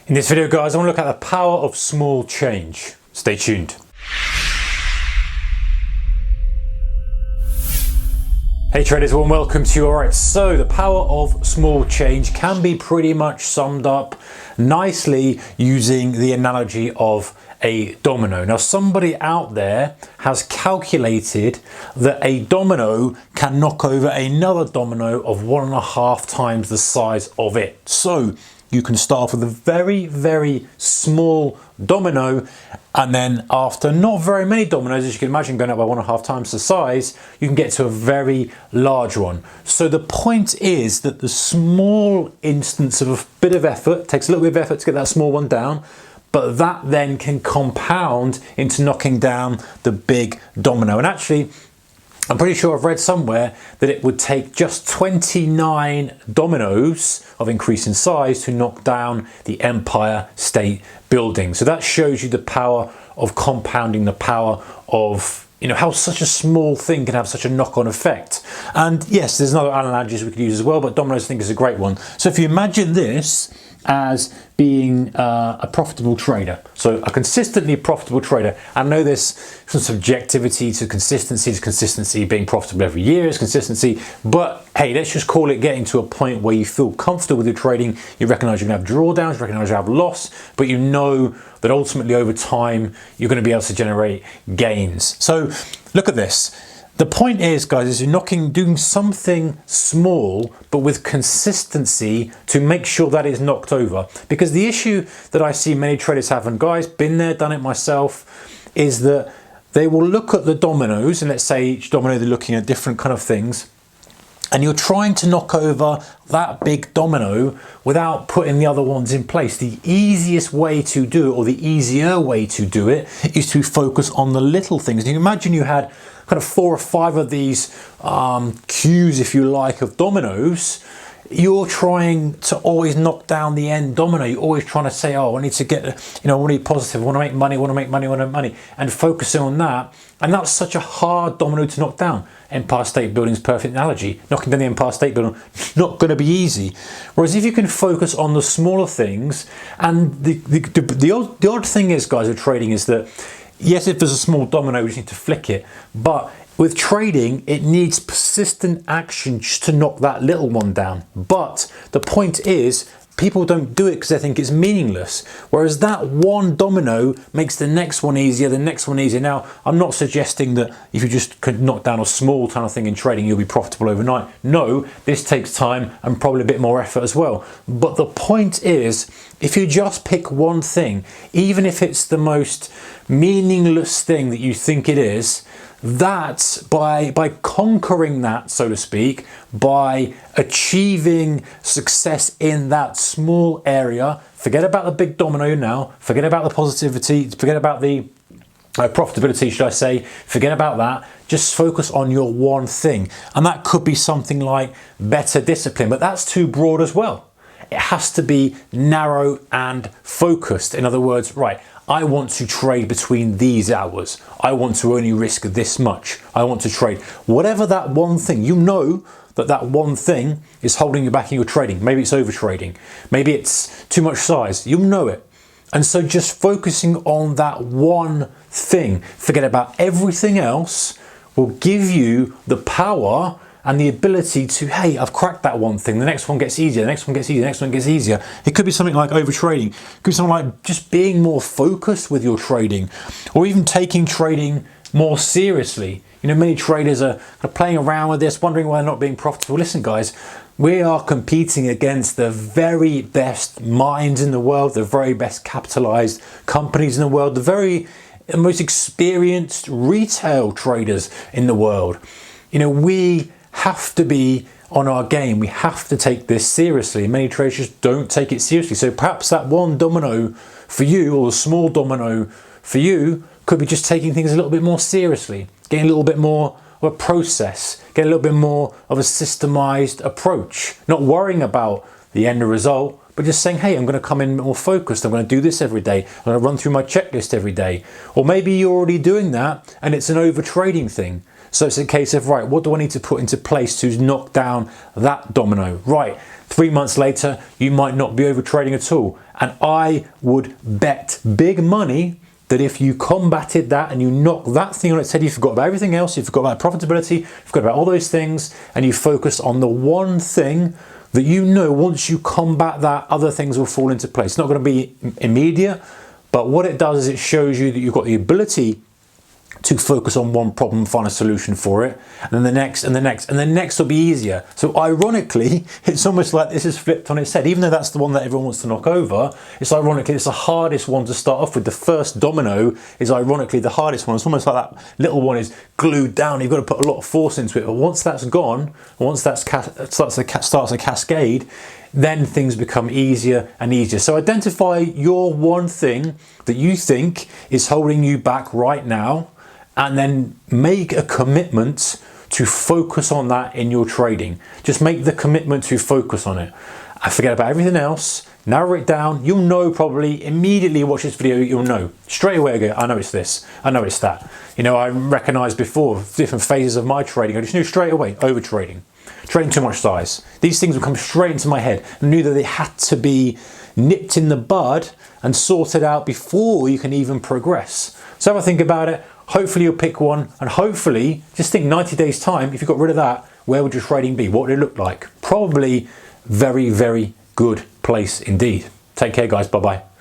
In this video, guys, I want to look at the power of small change. Stay tuned. Hey traders, warm welcome to you. Alright, so the power of small change can be pretty much summed up nicely using the analogy of a domino. Now, somebody out there has calculated that a domino can knock over another domino of 1.5 times the size of it. So you can start with a very, very small domino, and then after not very many dominoes, as you can imagine, going up by 1.5 times the size, you can get to a very large one. So the point is that the small instance of a bit of effort, takes a little bit of effort to get that small one down, but that then can compound into knocking down the big domino. And actually, I'm pretty sure I've read somewhere that it would take just 29 dominoes of increasing size to knock down the Empire State Building. So that shows you the power of compounding, the power of, you know, how such a small thing can have such a knock-on effect. And yes, there's other analogies we could use as well, but dominoes I think is a great one. So if you imagine this as being a profitable trader, so a consistently profitable trader. I know there's some subjectivity to consistency being profitable every year is consistency, but hey, let's just call it getting to a point where you feel comfortable with your trading. You recognize you're gonna have drawdowns, you recognize you have loss, but you know that ultimately over time you're going to be able to generate gains. So look at this. The point is, guys, is you're doing something small, but with consistency to make sure that is knocked over. Because the issue that I see many traders have, and guys, been there, done it myself, is that they will look at the dominoes, and let's say each domino they're looking at different kind of things, and you're trying to knock over that big domino without putting the other ones in place. The easiest way to do it, or the easier way to do it, is to focus on the little things. And you imagine you had kind of 4 or 5 of these cues, if you like, of dominoes. You're trying to always knock down the end domino. You're always trying to say, oh, I need to get, you know, I want to be positive, I want to make money, I want to make money, I want to make money, and focusing on that. And that's such a hard domino to knock down. Empire State Building is a perfect analogy. Knocking down the Empire State Building, not going to be easy. Whereas if you can focus on the smaller things, and the odd thing is, guys, with trading is that, yes, if there's a small domino, we just need to flick it. But with trading, it needs persistent action just to knock that little one down. But the point is, people don't do it because they think it's meaningless. Whereas that one domino makes the next one easier, the next one easier. Now, I'm not suggesting that if you just could knock down a small kind of thing in trading, you'll be profitable overnight. No, this takes time and probably a bit more effort as well. But the point is, if you just pick one thing, even if it's the most meaningless thing that you think it is, that by conquering that, so to speak, by achieving success in that small area, forget about the big domino now, forget about the positivity, forget about the profitability, should I say, forget about that. Just focus on your one thing. And that could be something like better discipline, but that's too broad as well. It has to be narrow and focused. In other words, right, I want to trade between these hours. I want to only risk this much. I want to trade whatever that one thing, you know that that one thing is holding you back in your trading. Maybe it's over trading. Maybe it's too much size. You know it. And so just focusing on that one thing, forget about everything else, will give you the power and the ability to, hey, I've cracked that one thing, the next one gets easier, the next one gets easier, the next one gets easier. It could be something like over trading. It could be something like just being more focused with your trading, or even taking trading more seriously. You know, many traders are kind of playing around with this, wondering why they're not being profitable. Listen, guys, we are competing against the very best minds in the world, the very best capitalized companies in the world, the most experienced retail traders in the world. You know, we have to be on our game. We have to take this seriously. Many traders just don't take it seriously. So perhaps that one domino for you, or a small domino for you, could be just taking things a little bit more seriously, getting a little bit more of a process, getting a little bit more of a systemized approach, not worrying about the end result, but just saying, hey, I'm going to come in more focused. I'm going to do this every day. I'm going to run through my checklist every day. Or maybe you're already doing that and it's an over trading thing. So it's a case of, right, what do I need to put into place to knock down that domino? Right, 3 months later, you might not be over trading at all. And I would bet big money that if you combated that and you knocked that thing on its head, you forgot about everything else, you forgot about profitability, you forgot about all those things, and you focused on the one thing that you know once you combat that, other things will fall into place. It's not going to be immediate, but what it does is it shows you that you've got the ability to focus on one problem, find a solution for it, and then the next, and the next, and the next will be easier. So ironically, it's almost like this is flipped on its head. Even though that's the one that everyone wants to knock over, it's ironically, it's the hardest one to start off with. The first domino is ironically the hardest one. It's almost like that little one is glued down. You've got to put a lot of force into it. But once that's gone, once that starts a cascade, then things become easier and easier. So identify your one thing that you think is holding you back right now, and then make a commitment to focus on that in your trading. Just make the commitment to focus on it. I forget about everything else, narrow it down. You'll know probably immediately watch this video, you'll know. Straight away I go, I know it's this, I know it's that. You know, I recognized before different phases of my trading. I just knew straight away, over trading too much size. These things would come straight into my head. I knew that they had to be nipped in the bud and sorted out before you can even progress. So have a think about it. Hopefully you'll pick one, and hopefully just think 90 days time, if you got rid of that, where would your trading be? What would it look like? Probably very, very good place indeed. Take care guys, bye bye.